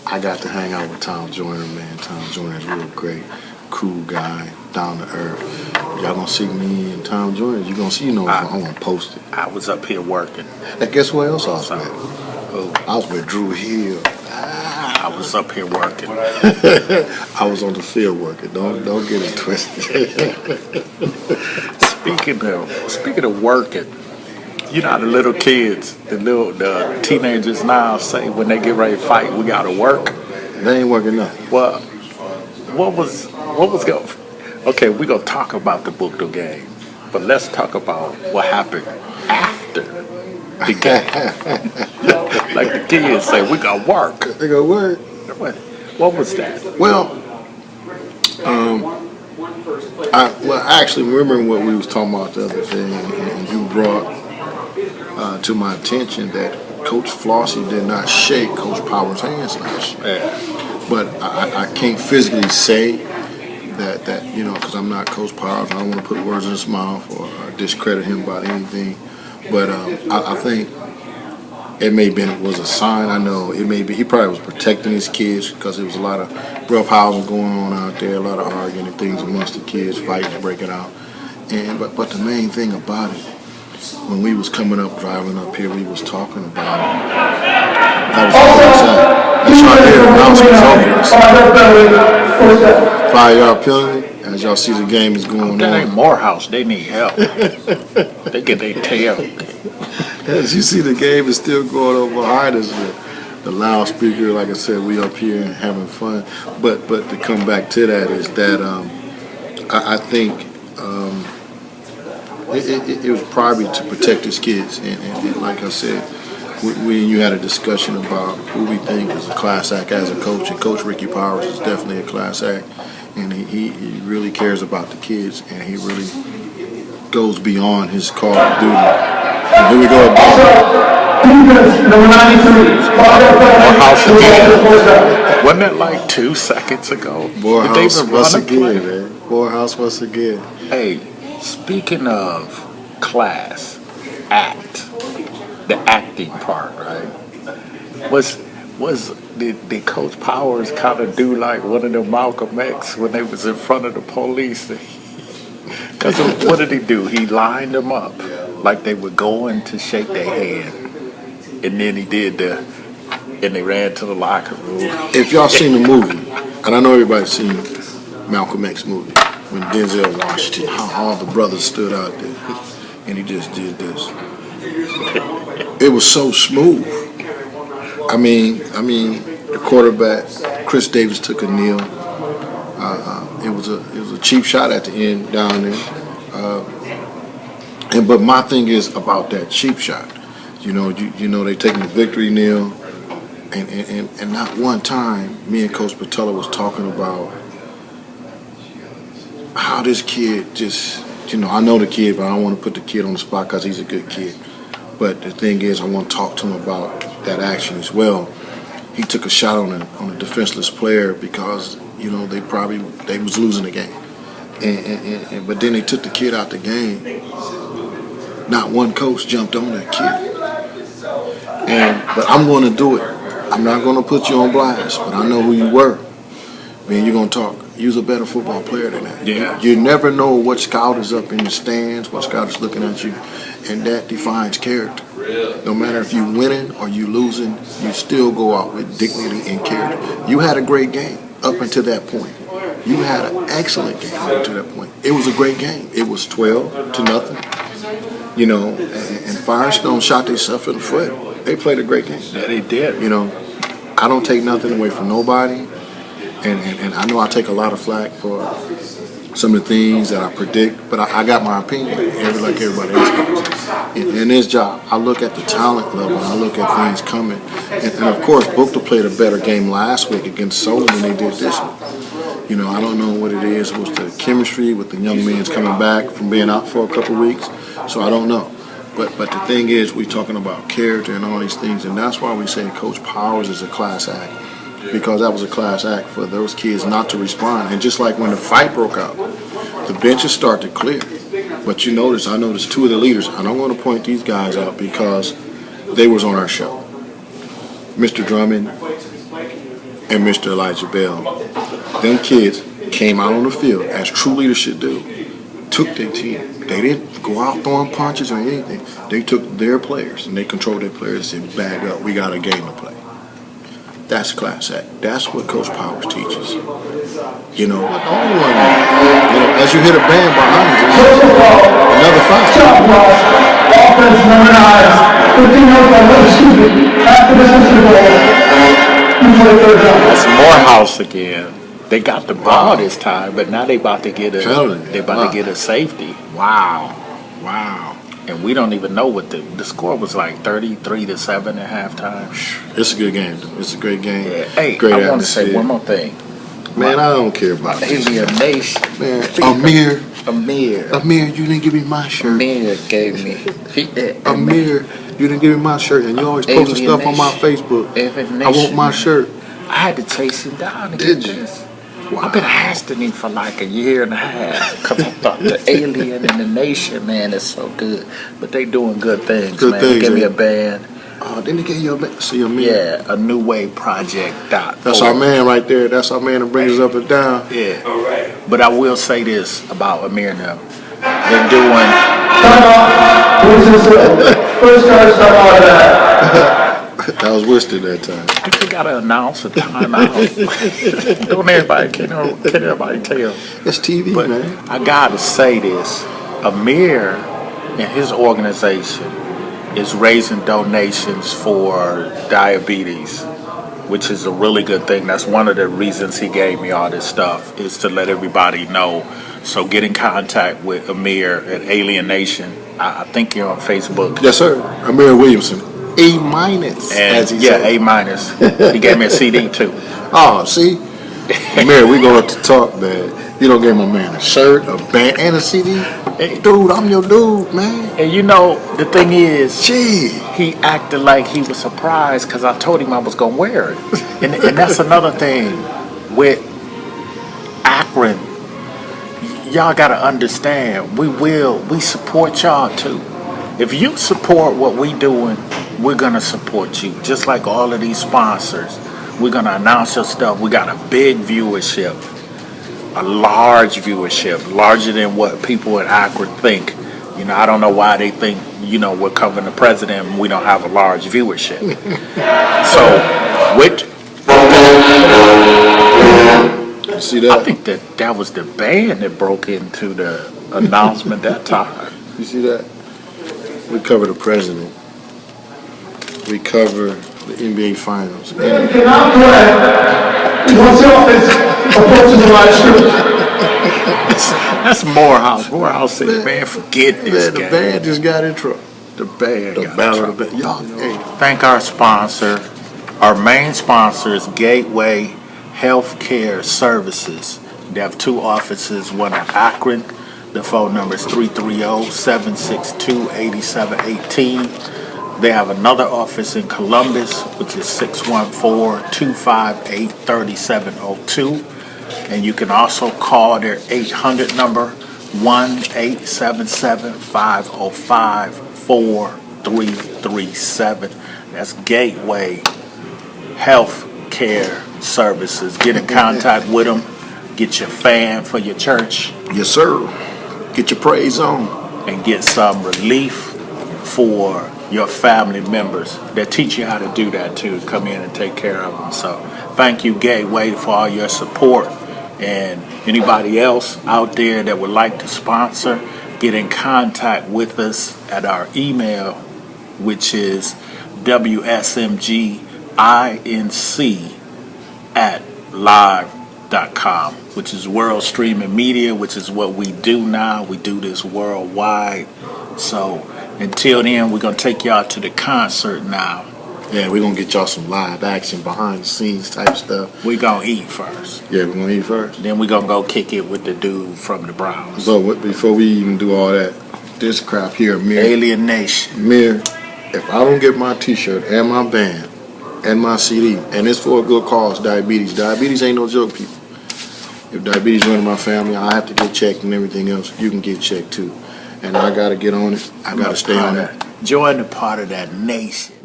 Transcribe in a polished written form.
I got to hang out with Tom Joyner, man. Tom Joyner's real great, cool guy, down to earth. Y'all gonna see me and Tom Joyner. You gonna see, I'm gonna post it. I was up here working. And guess where else I was with? Oh, I was with Drew Hill. I was up here working. I was on the field working. Don't get it twisted. Speaking of working, you know how the little kids, the teenagers now say when they get ready to fight, we gotta work. They ain't working nothing. Well, what was going? Okay, we're gonna talk about the Bookto game, but let's talk about what happened after the game. Like the kids say, we gotta work. They go work. What was that? Well, I actually remember what we was talking about the other day, and you brought to my attention that Coach Flossie did not shake Coach Power's hands last year. Yeah. But I can't physically say that because I'm not Coach Powers. I don't want to put words in his mouth or discredit him about anything. But I think it was a sign. I know it may be. He probably was protecting his kids because there was a lot of rough housing going on out there, a lot of arguing and things amongst the kids, fights breaking out. But the main thing about it, when we was coming up, driving up here, we was talking about that was the announcements over. 5-yard penalty. As y'all see, the game is going on. That ain't Morehouse. They need help. They get their tail. As you see, the game is still going on behind us. The loudspeaker, like I said, we up here and having fun. But to come back to that is that I think it was probably to protect his kids. And like I said, we and you had a discussion about who we think is a class act as a coach. And Coach Ricky Powers is definitely a class act. And he really cares about the kids. And he really goes beyond his call of duty. And here we go again. Number 93. Morehouse again. Wasn't that like 2 seconds ago? Morehouse once again, man. Morehouse once again. Hey, speaking of class, the acting part, right? Did Coach Powers kind of do like one of them Malcolm X when they was in front of the police? Because what did he do? He lined them up like they were going to shake their hand, and then and they ran to the locker room. If y'all seen the movie, and I know everybody's seen Malcolm X movie, when Denzel Washington, how all the brothers stood out there, and he just did this. It was so smooth. I mean, the quarterback, Chris Davis, took a kneel. It was a cheap shot at the end down there. But my thing is about that cheap shot. You know, they taking the victory kneel, and not one time me and Coach Patella was talking about how this kid just, I know the kid, but I don't want to put the kid on the spot because he's a good kid. But the thing is, I want to talk to him about that action as well. He took a shot on a defenseless player because they was losing the game, but then they took the kid out the game. Not one coach jumped on that kid, but I'm going to do it. I'm not going to put you on blast, but I know who you were. Man, you're going to talk. You're a better football player than that. Yeah. You never know what scout is up in the stands, what scout is looking at you, and that defines character. No matter if you're winning or you losing, you still go out with dignity and character. You had a great game up until that point. You had an excellent game up until that point. It was a great game. It was 12-0. And Firestone shot themselves in the foot. They played a great game. Yeah, they did. I don't take nothing away from nobody. And I know I take a lot of flack for some of the things that I predict, but I got my opinion, like everybody else does. In this job, I look at the talent level, and I look at things coming. And of course, Bookto played a better game last week against Solon than they did this week. I don't know what it is. It was the chemistry with the young men coming back from being out for a couple weeks, so I don't know. But the thing is, we're talking about character and all these things, and that's why we say Coach Powers is a class act. Because that was a class act for those kids not to respond. And just like when the fight broke out, the benches start to clear. But I noticed two of the leaders, and I'm going to point these guys out because they was on our show. Mr. Drummond and Mr. Elijah Bell. Them kids came out on the field as true leaders should do. Took their team. They didn't go out throwing punches or anything. They took their players and they controlled their players and said, bag up, we got a game to play. That's class act. That's what Coach Powers teaches. You know, the only one, you know, as you hit a band behind you, another foul. Offense number 9. That's Morehouse again. They got the ball this time, but now they about to get a safety. Wow. And we don't even know what the score was like, 33-7 at halftime. It's a good game. It's a great game. Yeah. Hey, great I want to say atmosphere. one more thing. Man, I don't care about this. Alien Nation. Man, Amir, Amir, you didn't give me my shirt. Amir gave me. Amir, you didn't give me my shirt, and you always posting Alien stuff on my Facebook. Alien I want Nation, my man. shirt. I had to chase him down to Did get you? this. Wow. I've been asking him for like a year and a half because I thought the Alien and the Nation, man, is so good. But they doing good things, Good man. things, Give me eh? a band. Oh, didn't they get your man? See your man? Yeah, a New Wave Project. That's our man right there. That's our man that brings us up and down. Yeah. But I will say this about Amir and them. They're doing. First guard start out of that. That was Worcester that time. You gotta announce a timeout. Don't everybody can everybody tell? That's TV, But man. I gotta say this: Amir and his organization is raising donations for diabetes, which is a really good thing. That's one of the reasons he gave me all this stuff, is to let everybody know. So get in contact with Amir at Alien Nation. I think you're on Facebook. Yes, sir. Amir Williamson. A minus. And yeah, A minus. He gave me a CD too. Oh, see? Amir, we gonna have to talk, man. You don't give my man a shirt, a band, and a CD? Hey, dude, I'm your dude, man. And you know, the thing is, Gee. he acted like he was surprised because I told him I was gonna wear it. And that's another thing with Akron. Y'all gotta understand, we support y'all too. If you support what we doing, we're gonna support you. Just like all of these sponsors, we're gonna announce your stuff. We got a big viewership, a large viewership, larger than what people in Akron think. You know, I don't know why they think, you know, we're covering the president and we don't have a large viewership. So, You see that? I think that was the band that broke into the announcement that time. You see that? We cover the president. We cover the NBA Finals. If you're not correct, once the offense approaches the line of scrimmage. That's Morehouse. Morehouse said, man, forget this Man, the game. band just got in trouble. The band The got in battle trouble. of the band. Y'all, hey, Thank our sponsor. Our main sponsor is Gateway Healthcare Services. They have two offices, one in Akron. The phone number is 330-762-8718. They have another office in Columbus, which is 614-258-3702. And you can also call their 800 number, 1-877-505-4337. That's Gateway Health Care Services. Get in contact with them. Get your fan for your church yes, sir. Get your praise on. and get some relief for your family members. They teach you how to do that too. Come in and take care of them. So thank you, Gateway, for all your support. And anybody else out there that would like to sponsor, get in contact with us at our email, which is wsmginc@live.com, which is World Streaming Media, which is what we do now. We do this worldwide. So until then, we're going to take y'all to the concert now. Yeah, we're going to get y'all some live action, behind the scenes type stuff. We're going to eat first. Yeah, we're going to eat first. Then we're going to go kick it with the dude from the Browns. So before we even do all that, this crap here, Amir, Alien Nation. Amir, if I don't get my t-shirt and my band and my CD, and it's for a good cause, diabetes. Diabetes ain't no joke, people. If diabetes runs my family, I have to get checked and everything else. You can get checked too. And I got to get on it. I got to stay on it. Join the part of that nation.